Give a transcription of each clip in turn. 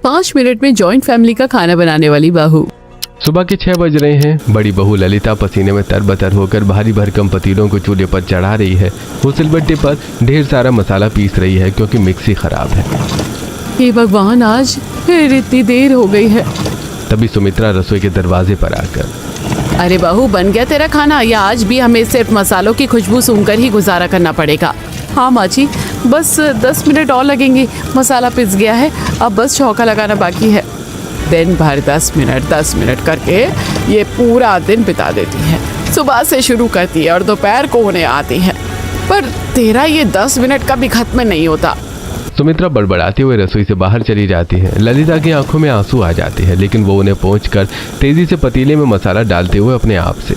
5 minute में joint family का खाना बनाने वाली बहू। सुबह के 6 बज रहे हैं। बड़ी बहू ललिता पसीने में तरबतर होकर भारी भरकम पतीलों को चूल्हे पर चढ़ा रही है। वो सिलबट्टे पर ढेर सारा मसाला पीस रही है क्योंकि मिक्सी खराब है। हे भगवान, आज फिर इतनी देर हो गई है। तभी सुमित्रा रसोई के दरवाजे पर आकर, अरे बहू, बन गया तेरा खाना या आज भी हमें सिर्फ मसालों की खुशबू सूंघकर ही गुजारा करना पड़ेगा? हाँ माँ जी, बस 10 मिनट और लगेंगे, मसाला पिस गया है, अब बस छौंका लगाना बाकी है। दिन भर 10 मिनट करके ये पूरा दिन बिता देती है। सुबह से शुरू करती है और दोपहर को होने आती है, पर तेरा ये 10 मिनट कभी खत्म नहीं होता। सुमित्रा बड़बड़ाते हुए रसोई से बाहर चली जाती है। ललिता की आंखों में आंसू आ जाते हैं, लेकिन वो उन्हें पोंछकर तेजी से पतीले में मसाला डालते हुए अपने आप से,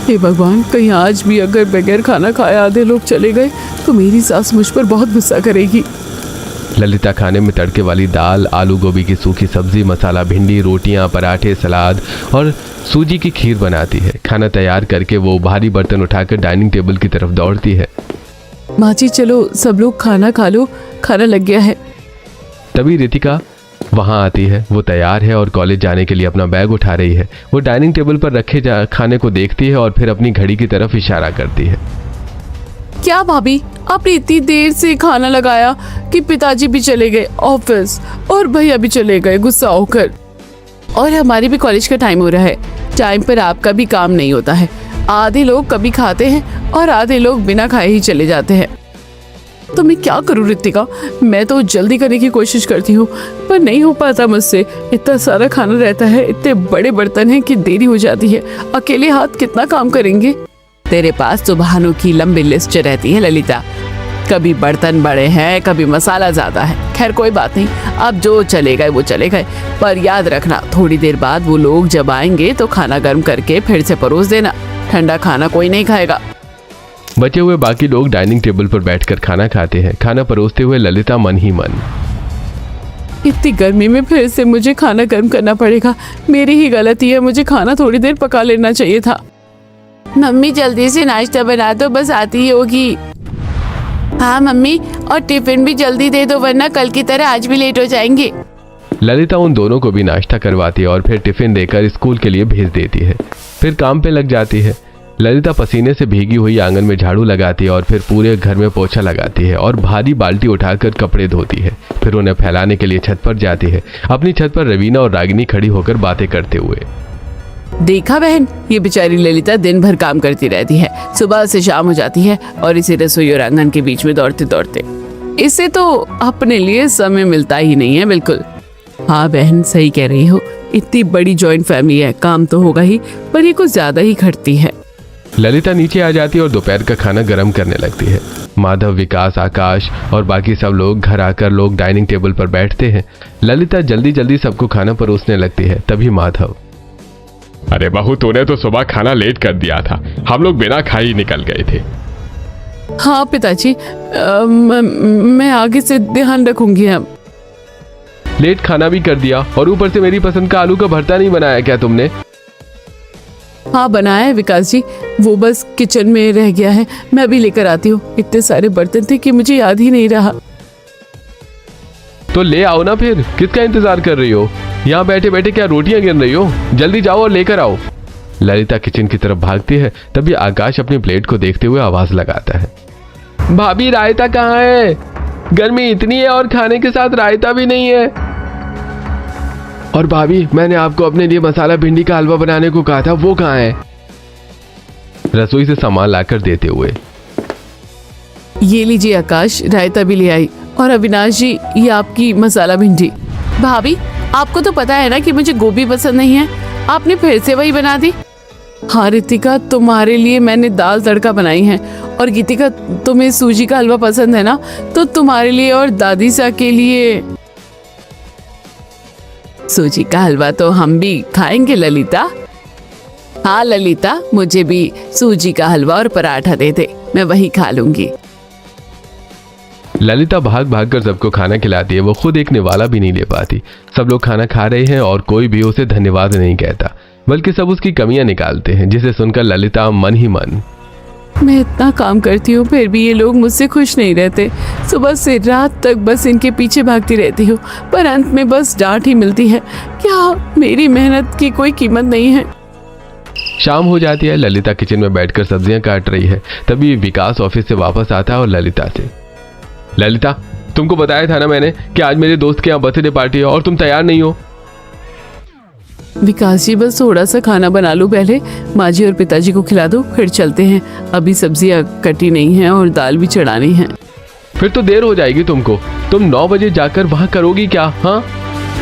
हे भगवान, कहीं आज भी अगर बगैर खाना खाए आधे लोग चले गए तो मेरी सास मुझ पर बहुत गुस्सा करेगी। ललिता खाने में तड़के वाली दाल, आलू गोभी की सूखी सब्जी, मसाला भिंडी, रोटियां, पराठे, सलाद और सूजी की खीर बनाती है। खाना तैयार करके वो भारी बर्तन उठाकर डाइनिंग टेबल की तरफ दौड़ती है। माँ जी, चलो सब लोग खाना खा लो, खाना लग गया है। तभी रितिका वहां आती है। वो तैयार है और कॉलेज जाने के लिए अपना बैग उठा रही है। वो डाइनिंग टेबल पर रखे खाने को देखती है और फिर अपनी घड़ी की तरफ इशारा करती है। क्या भाभी, आपने इतनी देर से खाना लगाया कि पिताजी भी चले गए ऑफिस और भैया भी चले गए गुस्सा होकर, और हमारी भी कॉलेज का टाइम हो रहा है। टाइम पर आपका भी काम नहीं होता है। आधे लोग कभी खाते हैं और आधे लोग बिना खाए ही चले जाते हैं। तो मैं क्या करूं रितिका, मैं तो जल्दी करने की कोशिश करती हूँ पर नहीं हो पाता मुझसे। इतना सारा खाना रहता है, इतने बड़े बर्तन हैं कि देरी हो जाती है। अकेले हाथ कितना काम करेंगे? तेरे पास तो बहानों की लंबी लिस्ट रहती है ललिता। कभी बर्तन बड़े हैं, कभी मसाला ज्यादा है। खैर कोई बात नहीं, अब जो चले गए वो चले गए, पर याद रखना थोड़ी देर बाद वो लोग जब आएंगे तो खाना गर्म करके फिर से परोस देना। ठंडा खाना कोई नहीं खाएगा। बचे हुए बाकी लोग डाइनिंग टेबल पर बैठकर खाना खाते हैं। खाना परोसते हुए ललिता मन ही मन, इतनी गर्मी में फिर से मुझे खाना गर्म करना पड़ेगा। मेरी ही गलती है, मुझे खाना थोड़ी देर पका लेना चाहिए था। मम्मी जल्दी से नाश्ता बना दो, बस आती ही होगी। हाँ मम्मी, और टिफिन भी जल्दी दे दो वरना कल की तरह आज भी लेट हो जाएंगे। ललिता उन दोनों को भी नाश्ता करवाती है और फिर टिफिन देकर स्कूल के लिए भेज देती है। फिर काम पे लग जाती है। ललिता पसीने से भीगी हुई आंगन में झाड़ू लगाती है और फिर पूरे घर में पोछा लगाती है और भारी बाल्टी उठाकर कपड़े धोती है। फिर उन्हें फैलाने के लिए छत पर जाती है। अपनी छत पर रवीना और रागिनी खड़ी होकर बातें करते हुए, देखा बहन, ये बेचारी ललिता दिन भर काम करती रहती है, सुबह से शाम हो जाती है और इसी रसोई और आंगन के बीच में दौड़ते दौड़ते इसे तो अपने लिए समय मिलता ही नहीं है बिल्कुल। हाँ बहन, सही कह रही हो, इतनी बड़ी जॉइंट फैमिली है, काम तो होगा ही पर ये कुछ ज्यादा ही खटती है। ललिता नीचे आ जाती है और दोपहर का खाना गर्म करने लगती है। माधव, विकास, आकाश और बाकी सब लोग घर आकर लोग डाइनिंग टेबल पर बैठते हैं। ललिता जल्दी जल्दी सबको खाना परोसने लगती है। तभी माधव, अरे बहू, तूने तो सुबह खाना लेट कर दिया था, हम लोग बिना खाए ही निकल गए थे। हाँ पिताजी, मैं आगे से ध्यान रखूंगी। अब लेट खाना भी कर दिया और ऊपर से मेरी पसंद का आलू का भरता नहीं बनाया क्या तुमने? हाँ बनाया है विकास जी, वो बस किचन में रह गया है, मैं अभी लेकर आती हूँ। इतने सारे बर्तन थे कि मुझे याद ही नहीं रहा। तो ले आओ ना, फिर किसका इंतजार कर रही हो? यहाँ बैठे बैठे क्या रोटियां गिन रही हो? जल्दी जाओ और लेकर आओ। ललिता किचन की तरफ भागती है। तभी आकाश अपनी प्लेट को देखते हुए आवाज लगाता है, भाभी रायता कहाँ है? गर्मी इतनी है और खाने के साथ रायता भी नहीं है। और भाभी, मैंने आपको अपने लिए मसाला भिंडी का हलवा बनाने को कहा था, वो कहाँ है? रसोई से सामान लाकर देते हुए, ये लीजिए आकाश, रायता भी ले आई। और अविनाश जी, ये आपकी मसाला भिंडी। भाभी, आपको तो पता है ना कि मुझे गोभी पसंद नहीं है, आपने फिर से वही बना दी। हाँ रितिका, तुम्हारे लिए मैंने दाल तड़का बनाई है। और गीतिका, तुम्हें सूजी का हलवा पसंद है ना, तो तुम्हारे लिए और दादी सा के लिए सूजी का हलवा तो हम भी खाएंगे ललिता। हाँ ललिता, मुझे भी सूजी का हलवा और पराठा दे दे, मैं वही खा लूंगी। ललिता भाग भाग कर सबको खाना खिलाती है। वो खुद एक निवाला भी नहीं ले पाती। सब लोग खाना खा रहे हैं और कोई भी उसे धन्यवाद नहीं कहता, बल्कि सब उसकी कमियां निकालते हैं, जिसे सुनकर ललिता मन ही मन, मैं इतना काम करती हूँ फिर भी ये लोग मुझसे खुश नहीं रहते। सुबह से रात तक बस इनके पीछे भागती रहती हूँ, पर अंत में बस डांट ही मिलती है। क्या मेरी मेहनत की कोई कीमत नहीं है? शाम हो जाती है। ललिता किचन में बैठकर सब्जियां काट रही है। तभी विकास ऑफिस से वापस आता है और ललिता से, ललिता, तुमको बताया था ना मैंने कि आज मेरे दोस्त के यहाँ बर्थडे पार्टी है और तुम तैयार नहीं हो। विकास जी, बस थोड़ा सा खाना बना लो पहले, माँ जी और पिताजी को खिला दो, फिर चलते हैं। अभी सब्जियां कटी नहीं हैं और दाल भी चढ़ानी है। फिर तो देर हो जाएगी तुमको। तुम 9 बजे जाकर वहां करोगी क्या? हाँ,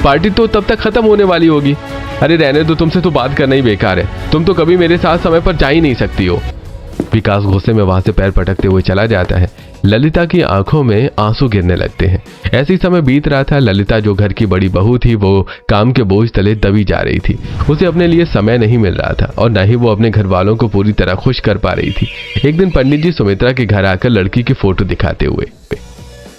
पार्टी तो तब तक खत्म होने वाली होगी। अरे रहने दो, तुमसे तो बात करना ही बेकार है। तुम तो कभी मेरे साथ समय पर जा ही नहीं सकती हो। विकास गुस्से में वहां से पैर पटकते हुए चला जाता है। ललिता की आंखों में आंसू गिरने लगते हैं। ऐसी समय बीत रहा था। ललिता जो घर की बड़ी बहू थी वो काम के बोझ तले दबी जा रही थी। उसे अपने लिए समय नहीं मिल रहा था और न ही वो अपने घर वालों को पूरी तरह खुश कर पा रही थी। एक दिन पंडित जी सुमित्रा के घर आकर लड़की की फोटो दिखाते हुए,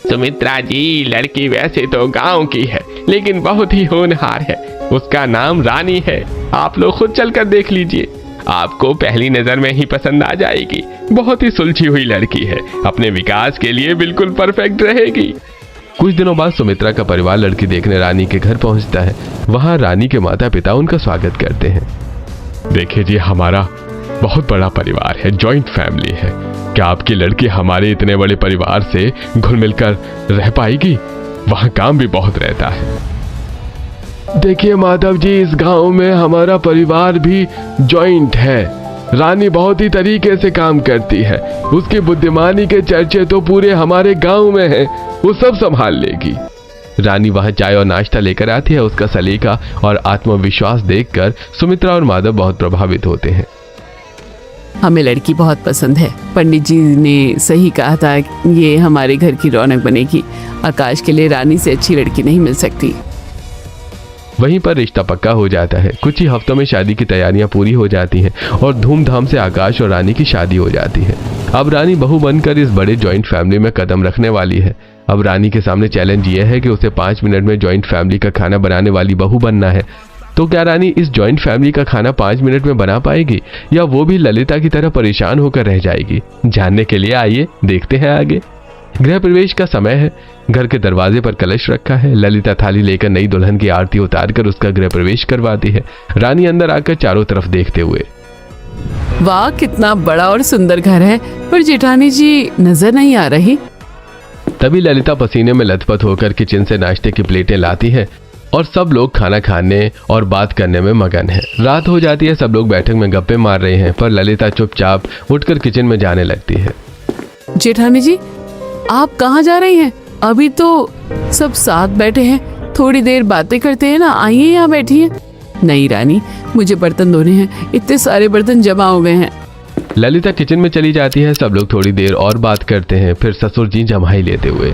सुमित्रा जी, लड़की वैसे तो गांव की है लेकिन बहुत ही होनहार है। उसका नाम रानी है। आप लोग खुद चलकर देख लीजिए, आपको पहली नजर में ही पसंद आ जाएगी। बहुत ही सुलझी हुई लड़की है, अपने विकास के लिए बिल्कुल परफेक्ट रहेगी। कुछ दिनों बाद सुमित्रा का परिवार लड़की देखने रानी के घर पहुंचता है। वहां रानी के माता पिता उनका स्वागत करते हैं। देखिए जी, हमारा बहुत बड़ा परिवार है, जॉइंट फैमिली है। क्या आपकी लड़की हमारे इतने बड़े परिवार से घुल मिलकर रह पाएगी? वहां काम भी बहुत रहता है। देखिए माधव जी, इस गांव में हमारा परिवार भी जॉइंट है। रानी बहुत ही तरीके से काम करती है। उसकी बुद्धिमानी के चर्चे तो पूरे हमारे गांव में हैं। वो सब संभाल लेगी। रानी वहां चाय और नाश्ता लेकर आती है। उसका सलीका और आत्मविश्वास देखकर सुमित्रा और माधव बहुत प्रभावित होते हैं। हमें लड़की बहुत पसंद है। पंडित जी ने सही कहा था, ये हमारे घर की रौनक बनेगी। आकाश के लिए रानी से अच्छी लड़की नहीं मिल सकती। वहीं पर रिश्ता पक्का हो जाता है। कुछ ही हफ्तों में शादी की तैयारियां पूरी हो जाती हैं और धूमधाम से आकाश और रानी की शादी हो जाती है। अब रानी बहू बनकर इस बड़े जॉइंट फैमिली में कदम रखने वाली है। अब रानी के सामने चैलेंज ये है कि उसे 5 मिनट में जॉइंट फैमिली का खाना बनाने वाली बहू बनना है। तो क्या रानी इस जॉइंट फैमिली का खाना 5 मिनट में बना पाएगी या वो भी ललिता की तरह परेशान होकर रह जाएगी? जानने के लिए आइए देखते हैं आगे। गृह प्रवेश का समय है। घर के दरवाजे पर कलश रखा है। ललिता थाली लेकर नई दुल्हन की आरती उतारकर उसका गृह प्रवेश करवाती है। रानी अंदर आकर चारों तरफ देखते हुए, वाह, कितना बड़ा और सुंदर घर है, पर जेठानी जी नजर नहीं आ रही। तभी ललिता पसीने में लथपथ होकर किचन से नाश्ते की प्लेटें लाती है और सब लोग खाना खाने और बात करने में मगन है। रात हो जाती है। सब लोग बैठक में गप्पे मार रहे हैं, पर ललिता चुपचाप उठकर किचन में जाने लगती है। जेठानी जी, आप कहाँ जा रही हैं? अभी तो सब साथ बैठे हैं, थोड़ी देर बातें करते हैं ना। आइए यहाँ बैठिए। नहीं रानी, मुझे बर्तन धोने हैं, इतने सारे बर्तन जमा हो गए हैं। ललिता किचन में चली जाती है। सब लोग थोड़ी देर और बात करते हैं, फिर ससुर जी जमाई लेते हुए,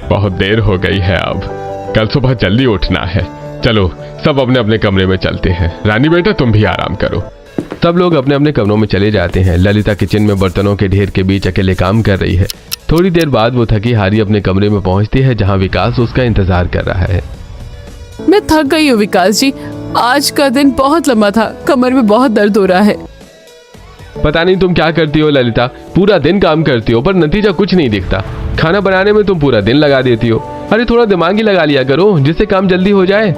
बहुत देर हो गई है, अब कल सुबह जल्दी उठना है। चलो सब अपने अपने कमरे में चलते हैं। रानी बेटा, तुम भी आराम करो। सब लोग अपने अपने कमरों में चले जाते हैं। ललिता किचन में बर्तनों के ढेर के बीच अकेले काम कर रही है। थोड़ी देर बाद वो थकी हारी अपने कमरे में पहुंचती है, जहां विकास उसका इंतजार कर रहा है। मैं थक गई हूँ विकास जी, आज का दिन बहुत लंबा था, कमर में बहुत दर्द हो रहा है। पता नहीं तुम क्या करती हो ललिता, पूरा दिन काम करती हो पर नतीजा कुछ नहीं दिखता। खाना बनाने में तुम पूरा दिन लगा देती हो। अरे थोड़ा दिमाग ही लगा लिया करो, जिससे काम जल्दी हो जाए।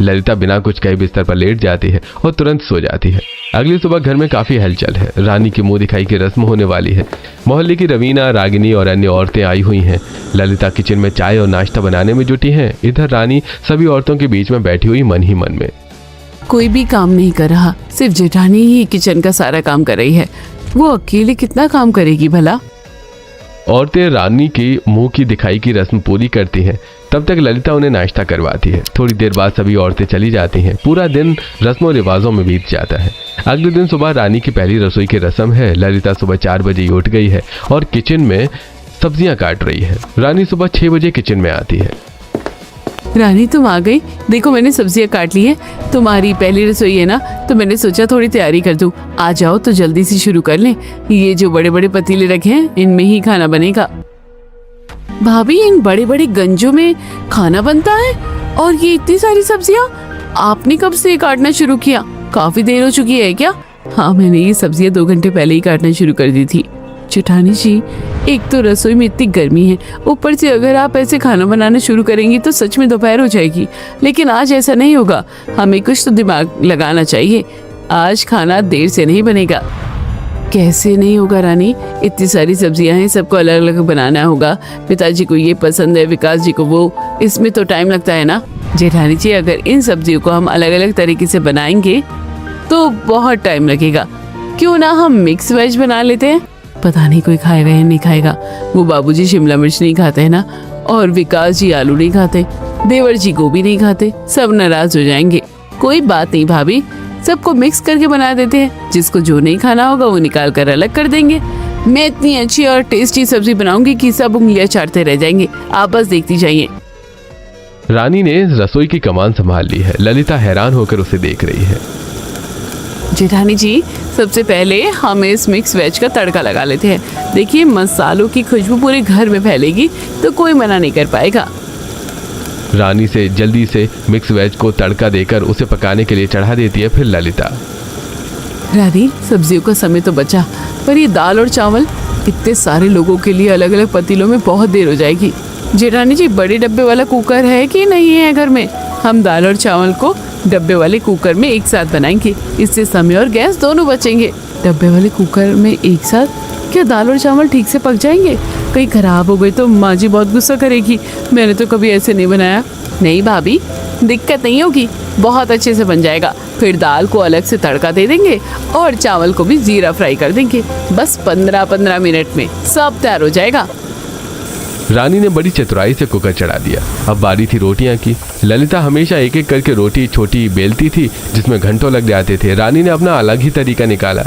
ललिता बिना कुछ कहे बिस्तर पर लेट जाती है और तुरंत सो जाती है। अगली सुबह घर में काफी हलचल है। रानी की मुंह दिखाई की रस्म होने वाली है। मोहल्ले की रवीना, रागिनी और अन्य औरतें आई हुई हैं। ललिता किचन में चाय और नाश्ता बनाने में जुटी हैं। इधर रानी सभी औरतों के बीच में बैठी हुई मन ही मन में, कोई भी काम नहीं कर रहा, सिर्फ जेठानी ही किचन का सारा काम कर रही है। वो अकेले कितना काम करेगी भला? औरतें रानी की मुंह की दिखाई की रस्म पूरी करती हैं। तब तक ललिता उन्हें नाश्ता करवाती है। थोड़ी देर बाद सभी औरतें चली जाती हैं। पूरा दिन रस्मों रिवाजों में बीत जाता है। अगले दिन सुबह रानी की पहली रसोई की रस्म है। ललिता सुबह 4 बजे ही उठ गई है और किचन में सब्जियां काट रही है। रानी सुबह 6 बजे किचन में आती है। रानी तुम आ गई, देखो मैंने सब्जियां काट ली है। तुम्हारी पहली रसोई है ना, तो मैंने सोचा थोड़ी तैयारी कर दूं। आ जाओ तो जल्दी से शुरू कर लें। ये जो बड़े बड़े पतीले रखे हैं, इनमें ही खाना बनेगा। भाभी, इन बड़े बड़े गंजों में खाना बनता है? और ये इतनी सारी सब्जियां आपने कब से काटना शुरू किया? काफी देर हो चुकी है क्या? हाँ, मैंने ये सब्जियां 2 घंटे पहले ही काटना शुरू कर दी थी। जेठानी जी, एक तो रसोई में इतनी गर्मी है, ऊपर से अगर आप ऐसे खाना बनाना शुरू करेंगी तो सच में दोपहर हो जाएगी। लेकिन आज ऐसा नहीं होगा, हमें कुछ तो दिमाग लगाना चाहिए। आज खाना देर से नहीं बनेगा। कैसे नहीं होगा रानी? इतनी सारी सब्जियां हैं, सबको अलग अलग बनाना होगा। पिताजी को ये पसंद है, विकास जी को वो, इसमें तो टाइम लगता है ना। जेठानी जी, अगर इन सब्जियों को हम अलग अलग तरीके से बनाएंगे तो बहुत टाइम लगेगा। क्यों ना हम मिक्स वेज बना लेते हैं? पता नहीं कोई खाएगा या नहीं खाएगा। वो बाबूजी शिमला मिर्च नहीं खाते हैं ना, और विकास जी आलू नहीं खाते, देवर जी गोभी नहीं खाते, सब नाराज हो जाएंगे। कोई बात नहीं भाभी, सबको मिक्स करके बना देते हैं। जिसको जो नहीं खाना होगा वो निकाल कर अलग कर देंगे। मैं इतनी अच्छी और टेस्टी सब्जी बनाऊंगी कि सब उंगलियां चाटते रह जाएंगे। आप बस देखती जाइए। रानी ने रसोई की कमान संभाल ली है। ललिता हैरान होकर उसे देख रही है। जेठानी जी, सबसे पहले हम इस मिक्स वेज का तड़का लगा लेते हैं। देखिए, मसालों की खुशबू पूरे घर में फैलेगी तो कोई मना नहीं कर पाएगा। रानी से जल्दी से मिक्स वेज को तड़का देकर उसे पकाने के लिए चढ़ा देती है। फिर ललिता, रानी, सब्जियों का समय तो बचा, पर ये दाल और चावल इतने सारे लोगों के लिए अलग अलग पतीलों में बहुत देर हो जाएगी। जेठानी जी, बड़े डब्बे वाला कुकर है कि नहीं है घर में? हम दाल और चावल को डब्बे वाले कुकर में एक साथ बनाएंगे, इससे समय और गैस दोनों बचेंगे। डब्बे वाले कुकर में एक साथ? क्या दाल और चावल ठीक से पक जाएंगे? कहीं खराब हो गए तो माँ जी बहुत गुस्सा करेगी। मैंने तो कभी ऐसे नहीं बनाया। नहीं भाभी, दिक्कत नहीं होगी, बहुत अच्छे से बन जाएगा। फिर दाल को अलग से तड़का दे देंगे और चावल को भी जीरा फ्राई कर देंगे। बस 15-15 मिनट में सब तैयार हो जाएगा। रानी ने बड़ी चतुराई से कुकर चढ़ा दिया। अब बारी थी रोटियां की। ललिता हमेशा एक एक करके रोटी छोटी बेलती थी, जिसमें घंटों लग जाते थे। रानी ने अपना अलग ही तरीका निकाला।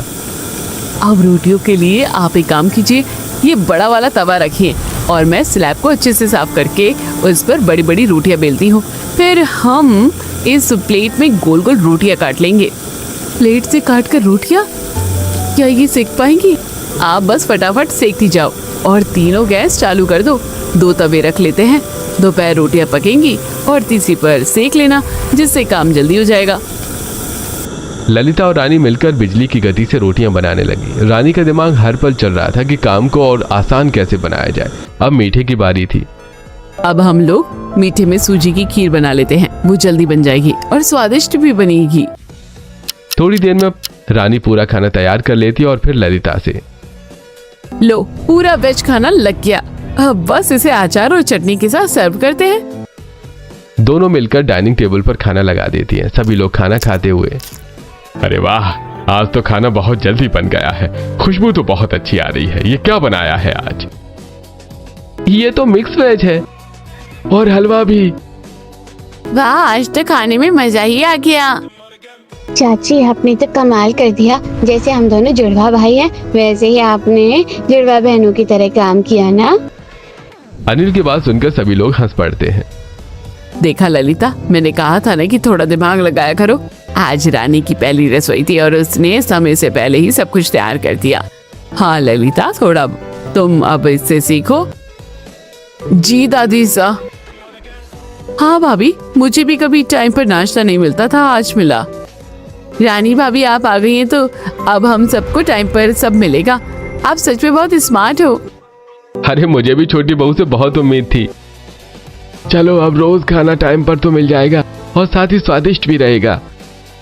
अब रोटियों के लिए आप एक काम कीजिए, ये बड़ा वाला तवा रखिए और मैं स्लैब को अच्छे से साफ करके उस पर बड़ी बड़ी रोटियां बेलती हूँ। फिर हम इस प्लेट में गोल गोल रोटियां काट लेंगे। प्लेट से काट कर रोटियां? क्या ये सेक पाएंगी? आप बस फटाफट सेकती जाओ और तीनों गैस चालू कर दो। 2 तवे रख लेते हैं, दोपहर रोटियां पकेंगी और तीसरी पर सेक लेना, जिससे काम जल्दी हो जाएगा। ललिता और रानी मिलकर बिजली की गति से रोटियां बनाने लगी। रानी का दिमाग हर पल चल रहा था कि काम को और आसान कैसे बनाया जाए। अब मीठे की बारी थी। अब हम लोग मीठे में सूजी की खीर बना लेते हैं, वो जल्दी बन जाएगी और स्वादिष्ट भी बनेगी। थोड़ी देर में रानी पूरा खाना तैयार कर लेती और फिर ललिता से, लो, पूरा वेज खाना लग गया। अब बस इसे अचार और चटनी के साथ सर्व करते हैं। दोनों मिलकर डाइनिंग टेबल पर खाना लगा देती हैं। सभी लोग खाना खाते हुए, अरे वाह, आज तो खाना बहुत जल्दी बन गया है। खुशबू तो बहुत अच्छी आ रही है। ये क्या बनाया है आज? ये तो मिक्स वेज है और हलवा भी। वाह, आज तो खाने में मजा ही आ गया। चाची, आपने तो कमाल कर दिया। जैसे हम दोनों जुड़वा भाई हैं, वैसे ही आपने जुड़वा बहनों की तरह काम किया ना। अनिल की बात सुनकर सभी लोग हंस पड़ते हैं। देखा ललिता, मैंने कहा था ना कि थोड़ा दिमाग लगाया करो। आज रानी की पहली रसोई थी और उसने समय से पहले ही सब कुछ तैयार कर दिया। हाँ ललिता, थोड़ा तुम अब इससे सीखो। जी दादी सा। हाँ भाभी, मुझे भी कभी टाइम पर नाश्ता नहीं मिलता था, आज मिला। रानी भाभी, आप आ गई हैं तो अब हम सबको टाइम पर सब मिलेगा। आप सच में बहुत स्मार्ट हो। अरे, मुझे भी छोटी बहू से बहुत उम्मीद थी। चलो, अब रोज खाना टाइम पर तो मिल जाएगा और साथ ही स्वादिष्ट भी रहेगा।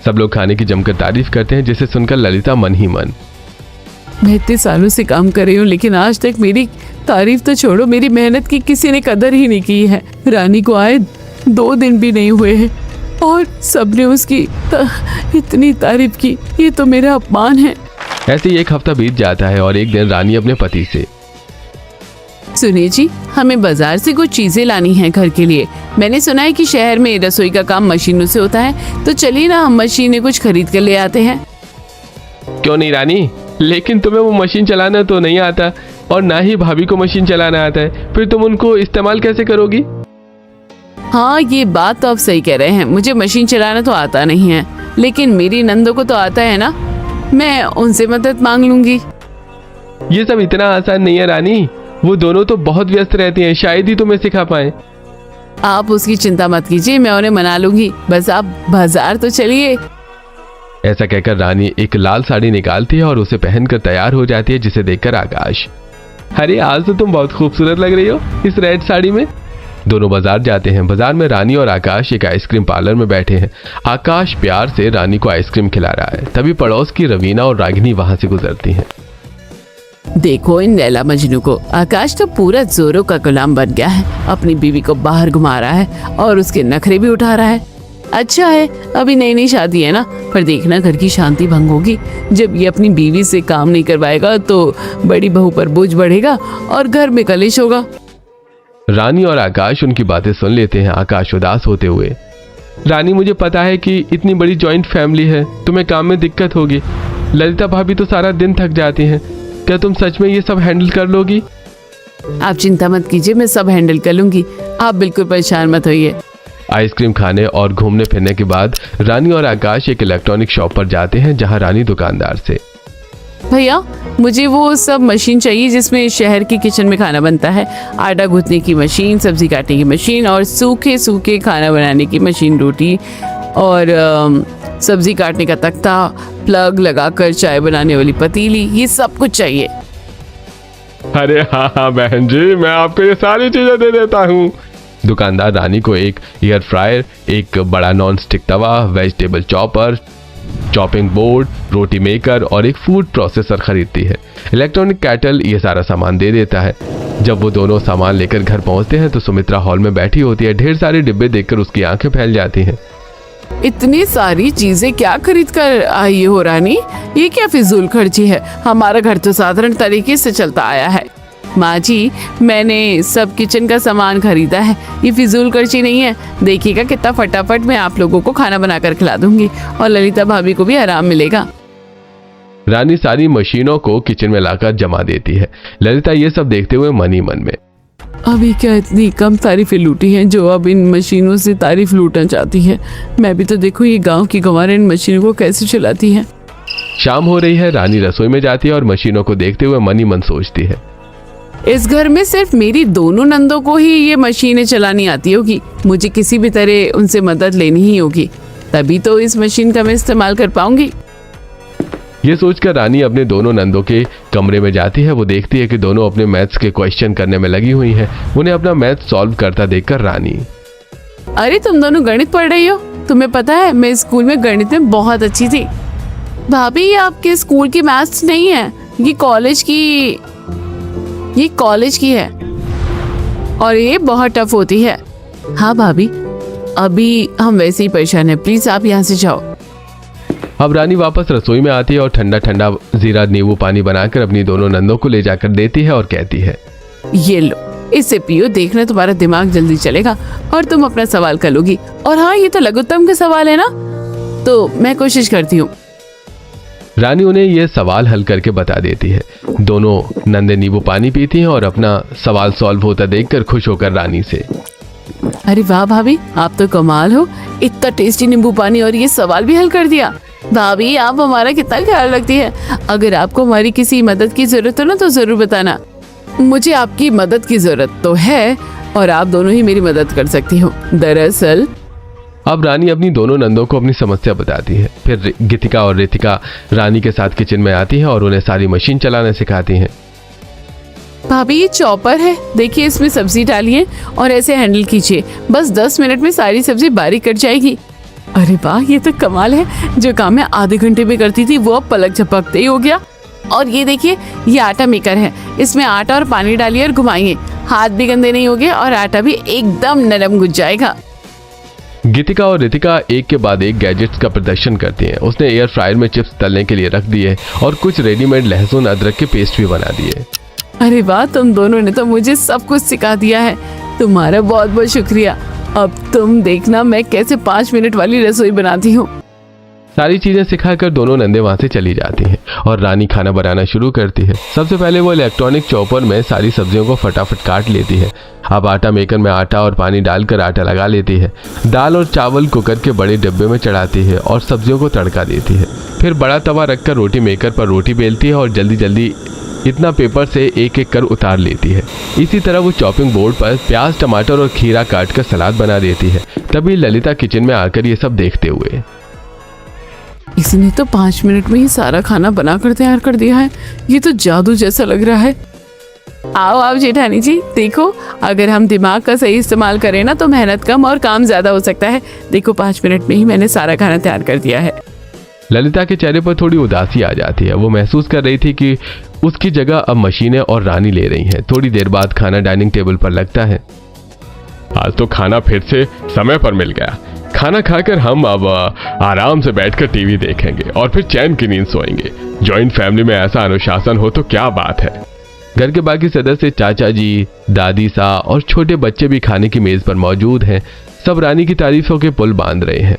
सब लोग खाने की जमकर तारीफ करते हैं, जिसे सुनकर ललिता मन ही मन, मैं इतने सालों से काम कर रही हूँ लेकिन आज तक मेरी तारीफ तो छोड़ो, मेरी मेहनत की किसी ने कदर ही नहीं की है। रानी को आए 2 दिन भी नहीं हुए हैं और सबने उसकी इतनी तारीफ की। ये तो मेरा अपमान है। ऐसे ही 1 हफ्ता बीत जाता है और एक दिन रानी अपने पति से, सुनिए जी, हमें बाजार से कुछ चीजें लानी है घर के लिए। मैंने सुना है कि शहर में रसोई का काम मशीनों से होता है, तो चलिए ना हम मशीनें कुछ खरीद कर ले आते हैं। क्यों नहीं रानी, लेकिन तुम्हें वो मशीन चलाना तो नहीं आता और ना ही भाभी को मशीन चलाना आता है, फिर तुम उनको इस्तेमाल कैसे करोगी? हाँ, ये बात तो आप सही कह रहे हैं। मुझे मशीन चलाना तो आता नहीं है, लेकिन मेरी नंदों को तो आता है ना, मैं उनसे मदद मांग लूंगी। ये सब इतना आसान नहीं है रानी, वो दोनों तो बहुत व्यस्त रहती हैं, शायद ही तुम्हें सिखा पाए। आप उसकी चिंता मत कीजिए, मैं उन्हें मना लूंगी। बस आप बाजार तो चलिए। ऐसा कहकर रानी एक लाल साड़ी निकालती है और उसे पहनकर तैयार हो जाती है, जिसे देखकर आकाश, अरे आज तो तुम बहुत खूबसूरत लग रही हो इस रेड साड़ी में। दोनों बाजार जाते हैं। बाजार में रानी और आकाश एक आइसक्रीम पार्लर में बैठे हैं। आकाश प्यार से रानी को आइसक्रीम खिला रहा है। तभी पड़ोस की रवीना और रागिनी वहां से गुजरती हैं। देखो इन लैला मजनू को, आकाश तो पूरा जोरों का गुलाम बन गया है, अपनी बीवी को बाहर घुमा रहा है और उसके नखरे भी उठा रहा है। अच्छा है अभी नई नई शादी है ना, पर देखना घर की शांति भंग होगी जब ये अपनी बीवी से काम नहीं करवाएगा तो बड़ी बहू पर बोझ बढ़ेगा और घर में कलेश होगा। रानी और आकाश उनकी बातें सुन लेते हैं। आकाश उदास होते हुए, रानी मुझे पता है कि इतनी बड़ी जॉइंट फैमिली है, तुम्हें काम में दिक्कत होगी। ललिता भाभी तो सारा दिन थक जाती हैं, क्या तुम सच में ये सब हैंडल कर लोगी? आप चिंता मत कीजिए, मैं सब हैंडल कर लूंगी, आप बिल्कुल परेशान मत होइए। आइसक्रीम खाने और घूमने फिरने के बाद रानी और आकाश एक इलेक्ट्रॉनिक शॉप पर जाते हैं, जहां रानी दुकानदार से, भैया मुझे वो सब मशीन चाहिए जिसमें शहर के किचन में खाना बनता है, आटा गूंथने की मशीन, सब्जी काटने की मशीन और सूखे सूखे खाना बनाने की मशीन, रोटी और सब्जी काटने का तख्ता, प्लग लगाकर चाय बनाने वाली पतीली, ये सब कुछ चाहिए। अरे हाँ बहन जी, मैं आपको ये सारी चीजें दे देता हूँ। दुकानदार रानी को एक एयर फ्रायर, एक बड़ा नॉन स्टिक तवा, वेजिटेबल चॉपर, चॉपिंग बोर्ड, रोटी मेकर और एक फूड प्रोसेसर खरीदती है। इलेक्ट्रॉनिक कैटल ये सारा सामान दे देता है। जब वो दोनों सामान लेकर घर पहुंचते हैं तो सुमित्रा हॉल में बैठी होती है। ढेर सारे डिब्बे देखकर उसकी आंखें फैल जाती हैं। इतनी सारी चीजें क्या खरीद कर आई हो रानी, ये क्या फिजूल खर्ची है? हमारा घर तो साधारण तरीके से चलता आया है। माँ जी मैंने सब किचन का सामान खरीदा है, ये फिजूल खर्ची नहीं है। देखिएगा कितना फटाफट मैं आप लोगों को खाना बनाकर खिला दूंगी और ललिता भाभी को भी आराम मिलेगा। रानी सारी मशीनों को किचन में लाकर जमा देती है। ललिता ये सब देखते हुए मन ही मन में, अभी क्या इतनी कम तारीफें लूटी हैं जो अब इन मशीनों से तारीफ लूटना चाहती है। मैं भी तो देखो ये गांव की गंवारें इन मशीनों को कैसे चलाती हैं। शाम हो रही है। रानी रसोई में जाती है और मशीनों को देखते हुए मन ही मन सोचती है, इस घर में सिर्फ मेरी दोनों नंदों को ही ये मशीनें चलानी आती होगी, मुझे किसी भी तरह उनसे मदद लेनी ही होगी, तभी तो इस मशीन का मैं इस्तेमाल कर पाऊंगी। ये सोचकर रानी अपने दोनों नंदों के कमरे में जाती है। वो देखती है कि दोनों अपने मैथ्स के क्वेश्चन करने में लगी हुई हैं। उन्हें अपना मैथ सॉल्व करता देखकर रानी, अरे तुम दोनों गणित पढ़ रही हो? तुम्हें पता है मैं स्कूल में गणित में बहुत अच्छी थी। भाभी ये आपके स्कूल की मैथ्स नहीं है, ये कॉलेज की है और ये बहुत टफ होती है। हाँ भाभी अभी हम वैसे ही परेशान हैं, प्लीज आप यहाँ से जाओ। अब रानी वापस रसोई में आती है और ठंडा ठंडा जीरा नींबू पानी बनाकर अपनी दोनों नंदों को ले जाकर देती है और कहती है, ये लो इसे पियो, देखना तुम्हारा दिमाग जल्दी चलेगा और तुम अपना सवाल कर लोगी। और हाँ ये तो लघुत्तम के सवाल है ना, तो मैं कोशिश करती हूँ। रानी उन्हें यह सवाल हल करके बता देती है। दोनों नंदे नींबू पानी पीती हैं और अपना सवाल सॉल्व होता देखकर खुश होकर रानी से, अरे वाह भाभी आप तो कमाल हो, इतना टेस्टी नींबू पानी और ये सवाल भी हल कर दिया। भाभी आप हमारा कितना ख्याल रखती है, अगर आपको हमारी किसी मदद की जरूरत हो ना तो जरूर बताना। मुझे आपकी मदद की जरूरत तो है और आप दोनों ही मेरी मदद कर सकती हो। दरअसल अब रानी अपनी दोनों नंदों को अपनी समस्या बताती है। फिर गीतिका और रितिका रानी के साथ किचन में आती हैं और उन्हें सारी मशीन चलाना सिखाती हैं। भाभी ये चॉपर है, देखिए इसमें सब्जी डालिए और ऐसे हैंडल कीजिए, बस 10 मिनट में सारी सब्जी बारीक कट जाएगी। अरे वाह ये तो कमाल है, जो काम मैं आधे घंटे में करती थी वो अब पलक झपकते ही हो गया। और ये देखिए ये आटा मेकर है, इसमें आटा और पानी डालिए और घुमाइए, हाथ भी गंदे नहीं होंगे और आटा भी एकदम नरम गुज जाएगा। गीतिका और रितिका एक के बाद एक गैजेट्स का प्रदर्शन करती हैं। उसने एयर फ्रायर में चिप्स तलने के लिए रख दिए और कुछ रेडीमेड लहसुन अदरक के पेस्ट भी बना दिए। अरे वाह तुम दोनों ने तो मुझे सब कुछ सिखा दिया है, तुम्हारा बहुत बहुत शुक्रिया। अब तुम देखना मैं कैसे 5 मिनट वाली रसोई बनाती हूँ। सारी चीजें सिखाकर दोनों नंदे वहां से चली जाती हैं और रानी खाना बनाना शुरू करती है। सबसे पहले वो इलेक्ट्रॉनिक चॉपर में सारी सब्जियों को फटाफट काट लेती है। अब आटा मेकर में आटा और पानी डालकर आटा लगा लेती है। दाल और चावल कुकर के बड़े डिब्बे में चढ़ाती है और सब्जियों को तड़का देती है। फिर बड़ा तवा रखकर रोटी मेकर पर रोटी बेलती है और जल्दी जल्दी इतना पेपर से एक एक कर उतार लेती है। इसी तरह वो चॉपिंग बोर्ड पर प्याज, टमाटर और खीरा काट कर सलाद बना देती है। तभी ललिता किचन में आकर ये सब देखते हुए, इसने तो 5 मिनट में ही सारा खाना बनाकर तैयार कर दिया है। ये तो जादू जैसा लग रहा है। आओ आओ जेठानी जी, देखो अगर हम दिमाग का सही इस्तेमाल करें ना तो मेहनत कम और काम ज्यादा हो सकता है। देखो 5 मिनट में ही मैंने सारा खाना तैयार कर दिया है। ललिता के चेहरे पर थोड़ी उदासी आ जाती है। वो महसूस कर रही थी कि उसकी जगह अब मशीनें और रानी ले रही हैं। थोड़ी देर बाद खाना डाइनिंग टेबल पर लगता है। आज तो खाना फिर से समय पर मिल गया। खाना खाकर हम अब आराम से बैठकर टीवी देखेंगे और फिर चैन की नींद सोएंगे। जॉइंट फैमिली में ऐसा अनुशासन हो तो क्या बात है। घर के बाकी सदस्य, चाचा जी, दादी सा और छोटे बच्चे भी खाने की मेज पर मौजूद हैं। सब रानी की तारीफों के पुल बांध रहे हैं।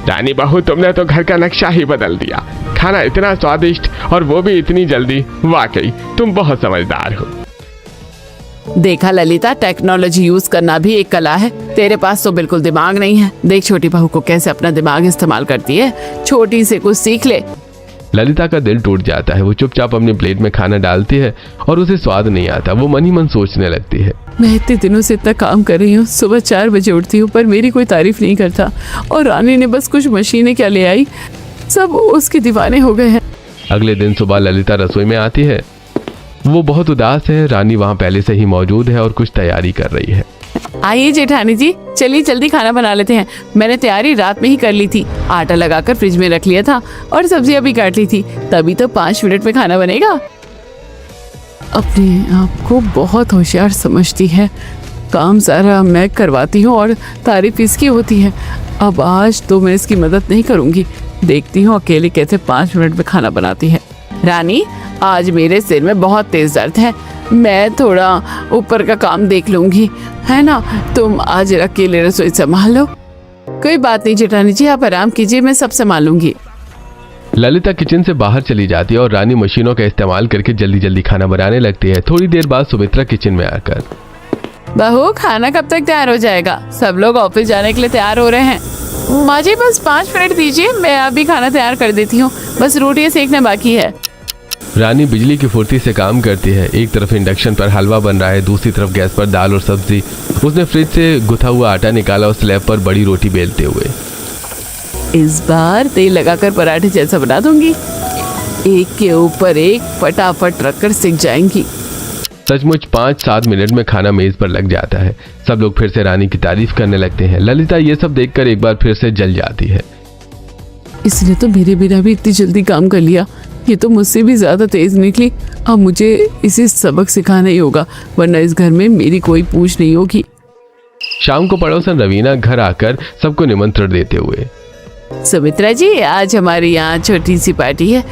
रानी बहू, तुमने तो घर का नक्शा ही बदल दिया। खाना इतना स्वादिष्ट और वो भी इतनी जल्दी। वाकई तुम बहुत समझदार हो। देखा ललिता, टेक्नोलॉजी यूज करना भी एक कला है। तेरे पास तो बिल्कुल दिमाग नहीं है। देख छोटी बहू को कैसे अपना दिमाग इस्तेमाल करती है। छोटी से कुछ सीख ले। ललिता का दिल टूट जाता है। वो चुपचाप अपनी प्लेट में खाना डालती है और उसे स्वाद नहीं आता। वो मन ही मन सोचने लगती है, मैं इतने दिनों से इतना काम कर रही हूँ। सुबह 4 बजे उठती हूँ पर मेरी कोई तारीफ नहीं करता। और रानी ने बस कुछ मशीनें क्या ले आई, सब उसके दीवाने हो गए हैं। अगले दिन सुबह ललिता रसोई में आती है। वो बहुत उदास है। रानी वहाँ पहले से ही मौजूद है और कुछ तैयारी कर रही है। आइए जेठानी जी, चलिए जल्दी खाना बना लेते हैं। मैंने तैयारी रात में ही कर ली थी। आटा लगाकर फ्रिज में रख लिया था और सब्जियां भी काट ली थी। तभी तो 5 मिनट में खाना बनेगा। अपने आप को बहुत होशियार समझती है। काम सारा मैं करवाती हूँ और तारीफ इसकी होती है। अब आज तो मैं इसकी मदद नहीं करूँगी। देखती हूँ अकेले कैसे 5 मिनट में खाना बनाती है। रानी, आज मेरे सिर में बहुत तेज दर्द है। मैं थोड़ा ऊपर का काम देख लूंगी, है ना? तुम आज अकेले रसोई संभालो। कोई बात नहीं जेठानी जी, आप आराम कीजिए, मैं सब संभालूंगी। ललिता किचन से बाहर चली जाती है और रानी मशीनों का इस्तेमाल करके जल्दी जल्दी खाना बनाने लगती है। थोड़ी देर बाद सुमित्रा किचन में आकर, बहू खाना कब तक तैयार हो जाएगा? सब लोग ऑफिस जाने के लिए तैयार हो रहे हैं। माँ जी बस 5 मिनट दीजिए, मैं अभी खाना तैयार कर देती हूँ। बस रोटियां सेकना बाकी है। रानी बिजली की फुर्ती से काम करती है। एक तरफ इंडक्शन पर हलवा बन रहा है, दूसरी तरफ गैस पर दाल और सब्जी। उसने फ्रिज से गुथा हुआ आटा निकाला और स्लैब पर बड़ी रोटी बेलते हुए, इस बार तेल लगाकर पराठे जैसा बना दूंगी। एक के ऊपर एक फटाफट रखकर सिक जाएंगी। सचमुच 5-7 मिनट में खाना मेज पर लग जाता है। सब लोग फिर से रानी की तारीफ करने लगते हैं। ललिता ये सब देखकर एक बार फिर से जल जाती है। इसने तो मेरे बिना भी इतनी जल्दी काम कर लिया। ये तो मुझसे भी ज्यादा तेज निकली। अब मुझे इसे सबक सिखाना ही होगा, वरना इस घर में मेरी कोई पूछ नहीं होगी। शाम को पड़ोसन रवीना घर आकर सबको निमंत्रण देते हुए, सुमित्रा जी, आज हमारे यहाँ छोटी सी पार्टी है।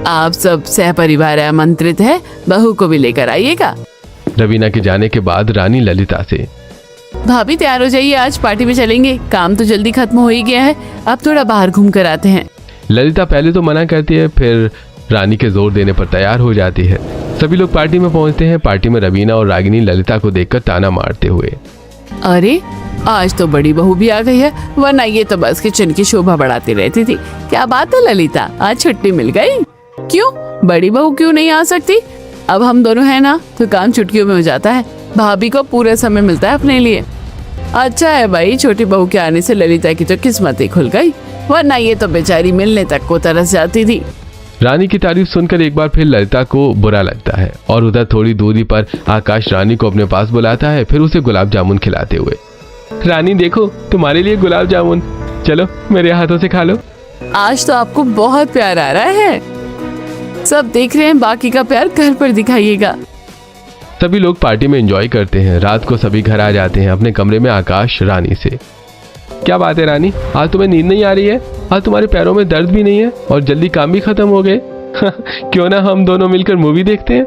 आप सब सहपरिवार आमंत्रित है। बहू को भी लेकर आइएगा। रवीना के जाने के बाद रानी ललिता से, भाभी तैयार हो जाइए, आज पार्टी में चलेंगे। काम तो जल्दी खत्म हो ही गया है, अब थोड़ा बाहर घूम कर आते हैं। ललिता पहले तो मना करती है, फिर रानी के जोर देने पर तैयार हो जाती है। सभी लोग पार्टी में पहुंचते हैं। पार्टी में रवीना और रागिनी ललिता को देखकर ताना मारते हुए, अरे आज तो बड़ी बहू भी आ गई है, वरना ये तो बस किचन की शोभा बढ़ाती रहती थी। क्या बात है ललिता, आज छुट्टी मिल गई? क्यों, बड़ी बहू क्यों नहीं आ सकती? अब हम दोनों हैं ना, तो काम चुटकियों में हो जाता है। भाभी को पूरा समय मिलता है अपने लिए। अच्छा है भाई, छोटी बहू के आने से ललिता की तो किस्मत ही खुल गई, वरना ये तो बेचारी मिलने तक को तरस जाती थी। रानी की तारीफ सुनकर एक बार फिर ललिता को बुरा लगता है और उधर थोड़ी दूरी पर आकाश रानी को अपने पास बुलाता है, फिर उसे गुलाब जामुन खिलाते हुए, रानी देखो तुम्हारे लिए गुलाब जामुन, चलो मेरे हाथों से खा लो। आज तो आपको बहुत प्यार आ रहा है। सब देख रहे हैं, बाकी का प्यार घर पर दिखाइएगा। सभी लोग पार्टी में एंजॉय करते हैं। रात को सभी घर आ जाते हैं। अपने कमरे में आकाश रानी से, क्या बात है रानी, आज तुम्हें नींद नहीं आ रही है? आज तुम्हारे पैरों में दर्द भी नहीं है और जल्दी काम भी खत्म हो गए। क्यों ना हम दोनों मिलकर मूवी देखते हैं?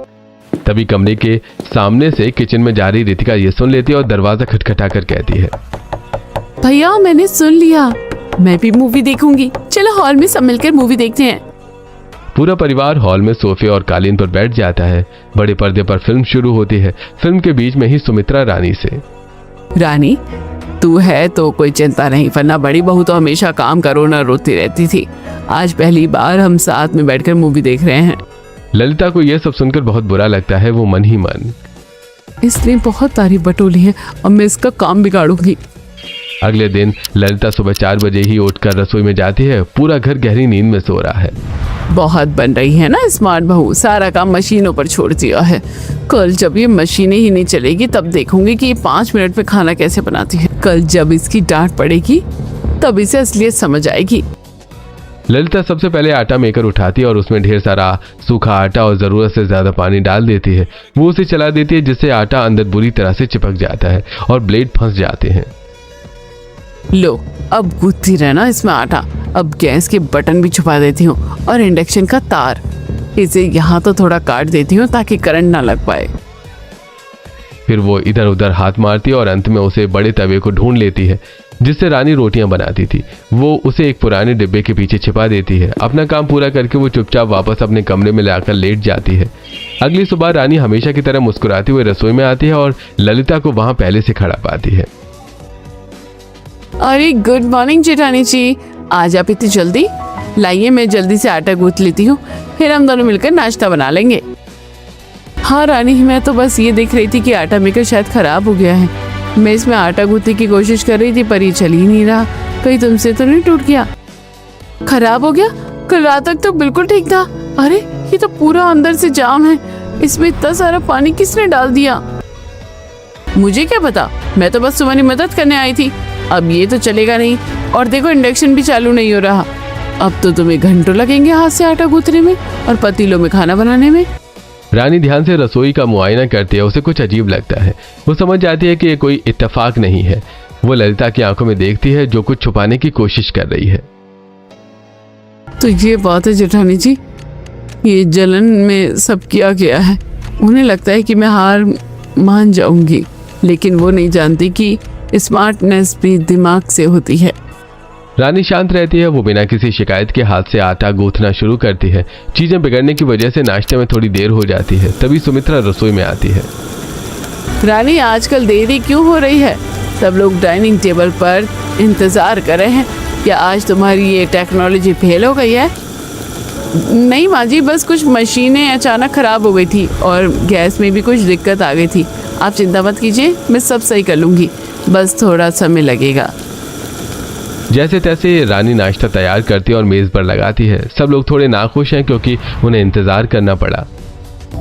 तभी कमरे के सामने से किचन में जा रही रितिका ये सुन लेती है और दरवाजा खटखटा कर कहती है, भैया मैंने सुन लिया, मैं भी मूवी देखूंगी। चलो हॉल में सब मिलकर मूवी देखते हैं। पूरा परिवार हॉल में सोफे और कालीन पर बैठ जाता है। बड़े पर्दे पर फिल्म शुरू होती है। फिल्म के बीच में ही सुमित्रा रानी से, रानी तू है तो कोई चिंता नहीं, वरना बड़ी बहू तो हमेशा काम करो ना रोती रहती थी। आज पहली बार हम साथ में बैठकर मूवी देख रहे हैं। ललिता को यह सब सुनकर बहुत बुरा लगता है। वो मन ही मन, इसने बहुत तारीफ बटोली है, अब मैं इसका काम बिगाड़ूंगी। अगले दिन ललिता सुबह 4 बजे ही उठकर रसोई में जाती है। पूरा घर गहरी नींद में सो रहा है। बहुत बन रही है ना स्मार्ट बहू, सारा काम मशीनों पर छोड़ दिया है। कल जब ये मशीनें ही नहीं चलेगी तब देखूंगी कि ये 5 मिनट में खाना कैसे बनाती है। कल जब इसकी डांट पड़ेगी तब इसे असलियत समझ आएगी। ललिता सबसे पहले आटा मेकर उठाती है और उसमें ढेर सारा सूखा आटा और जरूरत से ज्यादा पानी डाल देती है। वो उसे चला देती है जिससे आटा अंदर बुरी तरह से चिपक जाता है और ब्लेड फंस जाते हैं। लो, अब गूंथती रहना इसमें आटा। अब गैस के बटन भी छुपा देती हूँ और इंडक्शन का तार, इसे यहाँ तो थोड़ा काट देती हूँ ताकि करंट ना लग पाए। फिर वो इधर उधर हाथ मारती है और अंत में उसे बड़े तवे को ढूंढ लेती है जिससे रानी रोटियां बनाती थी। वो उसे एक पुराने डिब्बे के पीछे छिपा देती है। अपना काम पूरा करके वो चुपचाप वापस अपने कमरे में लाकर लेट जाती है। अगली सुबह रानी हमेशा की तरह मुस्कुराती हुई रसोई में आती है और ललिता को वहां पहले से खड़ा पाती है। अरे गुड मॉर्निंग जेठानी जी, आज आप इतनी जल्दी? लाइए मैं जल्दी से आटा गूंथ लेती हूँ, फिर हम दोनों मिलकर नाश्ता बना लेंगे। हाँ रानी, मैं तो बस ये देख रही थी कि आटा मेकर शायद खराब हो गया है। मैं इसमें आटा गूंथने की कोशिश कर रही थी पर ये चल ही नहीं रहा। कहीं तुमसे तो नहीं टूट गया? खराब हो गया? कल रात तक तो बिल्कुल ठीक था। अरे ये तो पूरा अंदर से जाम है। इसमें इतना सारा पानी किसने डाल दिया? मुझे क्या पता, मैं तो बस तुम्हारी मदद करने आई थी। अब ये तो चलेगा नहीं। और देखो इंडक्शन भी चालू नहीं हो रहा। अब तो तुम्हें घंटों लगेंगे हाथ से आटा गूंथने में और पतीलों में खाना बनाने में। रानी ध्यान से रसोई का मुआयना करती है। उसे कुछ अजीब लगता है। वो समझ जाती है कि ये कोई इत्तेफाक नहीं है। वो ललिता की आंखों में देखती है जो कुछ छुपाने की कोशिश कर रही है। तो ये बात है जेठानी जी, ये जलन में सब किया गया है। उन्हें लगता है कि मैं हार मान जाऊंगी, लेकिन वो नहीं जानती कि स्मार्टनेस भी दिमाग से होती है। रानी शांत रहती है। वो बिना किसी शिकायत के हाथ से आटा गूंथना शुरू करती है। चीजें बिगड़ने की वजह से नाश्ते में थोड़ी देर हो जाती है। तभी सुमित्रा रसोई में आती है। रानी, आजकल देरी क्यों हो रही है? सब लोग डाइनिंग टेबल पर इंतजार कर रहे हैं। क्या आज तुम्हारी ये टेक्नोलॉजी फेल हो गई है? नहीं माँ जी, बस कुछ मशीनें अचानक खराब हो गई थी और गैस में भी कुछ दिक्कत आ गई थी। आप चिंता मत कीजिए, मैं सब सही कर लूँगी, बस थोड़ा समय लगेगा। जैसे तैसे रानी नाश्ता तैयार करती है और मेज पर लगाती है। सब लोग थोड़े नाखुश हैं क्योंकि उन्हें इंतजार करना पड़ा।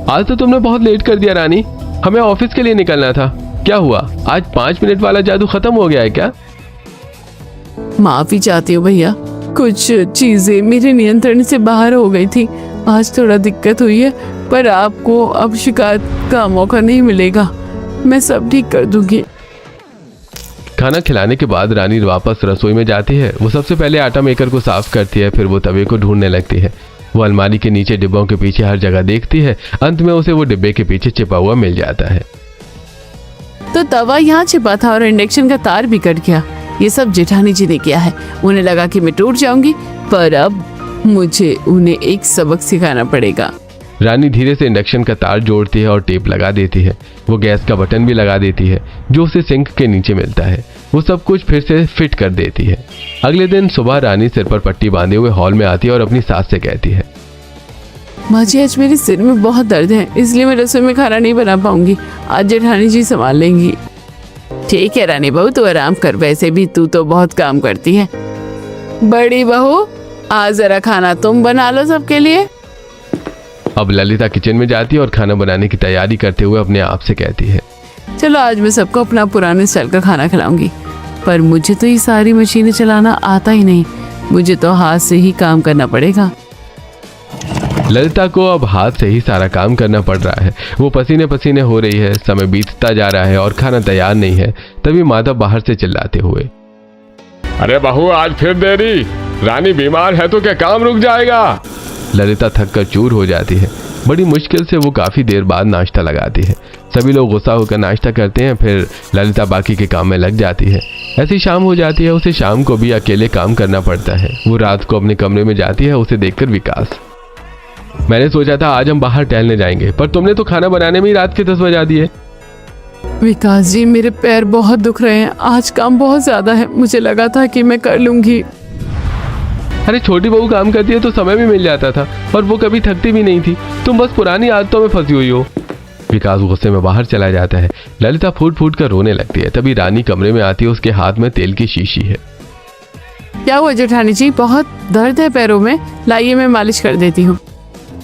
आज तो तुमने बहुत लेट कर दिया रानी, हमें ऑफिस के लिए निकलना था। क्या हुआ, आज 5 मिनट वाला जादू खत्म हो गया है क्या? माफी चाहती हूँ भैया, कुछ चीजें मेरे नियंत्रण से बाहर हो गई थी। आज थोड़ा दिक्कत हुई है, पर आपको अब शिकायत का मौका नहीं मिलेगा। मैं सब ठीक कर दूंगी। खाना खिलाने के बाद रानी वापस रसोई में जाती है। वो सबसे पहले आटा मेकर को साफ करती है। फिर वो तवे को ढूंढने लगती है। वो अलमारी के नीचे डिब्बों के पीछे हर जगह देखती है। अंत में उसे वो डिब्बे के पीछे छिपा हुआ मिल जाता है। तो तवा यहाँ छिपा था और इंडक्शन का तार भी कट गया। ये सब जेठानी जी ने किया है। उन्हें लगा कि मैं टूट जाऊंगी, पर अब मुझे उन्हें एक सबक सिखाना पड़ेगा। रानी धीरे से इंडक्शन का तार जोड़ती है और टेप लगा देती है। वो गैस का बटन भी लगा देती है जो उसे सिंक के नीचे मिलता है। वो सब कुछ फिर से फिट कर देती है। अगले दिन सुबह रानी सिर पर पट्टी बांधे हुए हॉल में आती है और अपनी सास से कहती है, माँ जी, आज मेरे सिर में बहुत दर्द है, इसलिए मैं रसोई में खाना नहीं बना पाऊंगी। आज जेठानी जी संभाल लेंगी। ठीक है रानी बहू, तू आराम कर, वैसे भी तू तो बहुत काम करती है। बड़ी बहू, आज जरा खाना तुम बना लो सबके लिए। अब ललिता किचन में जाती है और खाना बनाने की तैयारी करते हुए अपने आप से कहती है, चलो आज मैं सबको अपना पुराने स्टाइल का खाना खिलाऊंगी। पर मुझे तो ये सारी मशीनें चलाना आता ही नहीं, मुझे तो हाथ से ही काम करना पड़ेगा। ललिता को अब हाथ से ही सारा काम करना पड़ रहा है। वो पसीने पसीने हो रही है। समय बीतता जा रहा है और खाना तैयार नहीं है। तभी माधव बाहर से चिल्लाते हुए, अरे बहू, आज फिर देरी? रानी बीमार है तो क्या काम रुक जाएगा? ललिता थक कर चूर हो जाती है। बड़ी मुश्किल से वो काफी देर बाद नाश्ता लगाती है। सभी लोग गुस्सा होकर नाश्ता करते हैं। फिर ललिता बाकी के काम में लग जाती है। ऐसी शाम हो जाती है। उसे शाम को भी अकेले काम करना पड़ता है। वो रात को अपने कमरे में जाती है। उसे देखकर विकास, मैंने सोचा था आज हम बाहर टहलने जाएंगे, पर तुमने तो खाना बनाने में ही रात के 10 बजा दिए। विकास जी, मेरे पैर बहुत दुख रहे हैं, आज काम बहुत ज्यादा है। मुझे लगा था कि मैं कर लूंगी। अरे छोटी बहू काम करती है तो समय भी मिल जाता था, और वो कभी थकती भी नहीं थी। तुम बस पुरानी आदतों में फंसी हुई हो। विकास गुस्से में बाहर चला जाता है। ललिता फूट फूट कर रोने लगती है। तभी रानी कमरे में आती है, उसके हाथ में तेल की शीशी है। क्या हुआ जेठानी जी, बहुत दर्द है पैरों में, लाइए मैं मालिश कर देती हूँ।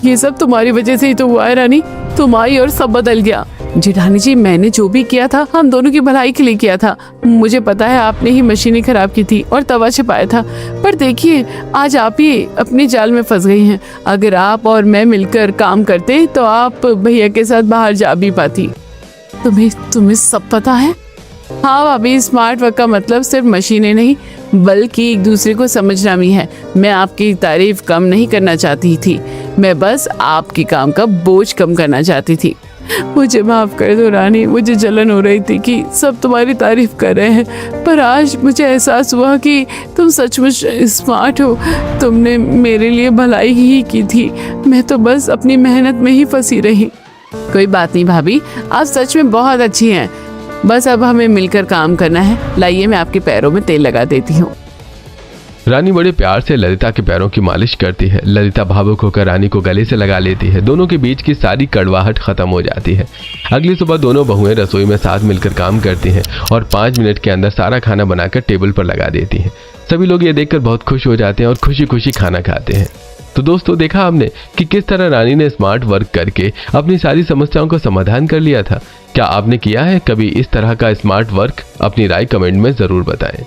ये सब तुम्हारी वजह से ही तो हुआ है रानी, तुम आई और सब बदल गया। जेठानी जी मैंने जो भी किया था हम दोनों की भलाई के लिए किया था। मुझे पता है आपने ही मशीनें खराब की थी और तवा छिपाया था, पर देखिए आज आप ही अपनी जाल में फंस गई हैं। अगर आप और मैं मिलकर काम करते तो आप भैया के साथ बाहर जा भी पाती। तुम्हें सब पता है? हाँ भाभी, स्मार्ट वर्क का मतलब सिर्फ मशीनें नहीं बल्कि एक दूसरे को समझना भी है। मैं आपकी तारीफ कम नहीं करना चाहती थी, मैं बस आपके काम का बोझ कम करना चाहती थी। मुझे माफ कर दो रानी, मुझे जलन हो रही थी कि सब तुम्हारी तारीफ कर रहे हैं, पर आज मुझे एहसास हुआ कि तुम सचमुच स्मार्ट हो। तुमने मेरे लिए भलाई ही की थी, मैं तो बस अपनी मेहनत में ही फंसी रही। कोई बात नहीं भाभी, आप सच में बहुत अच्छी हैं। बस अब हमें मिलकर काम करना है। लाइए मैं आपके पैरों में तेल लगा देती हूँ। रानी बड़े प्यार से ललिता के पैरों की मालिश करती है। ललिता भावुक होकर रानी को गले से लगा लेती है। दोनों के बीच की सारी कड़वाहट खत्म हो जाती है। अगली सुबह दोनों बहुएं रसोई में साथ मिलकर काम करती हैं और 5 मिनट के अंदर सारा खाना बनाकर टेबल पर लगा देती हैं। सभी लोग ये देखकर बहुत खुश हो जाते हैं और खुशी खुशी खाना खाते हैं। तो दोस्तों, देखा आपने कि किस तरह रानी ने स्मार्ट वर्क करके अपनी सारी समस्याओं का समाधान कर लिया था। क्या आपने किया है कभी इस तरह का स्मार्ट वर्क? अपनी राय कमेंट में जरूर बताएं।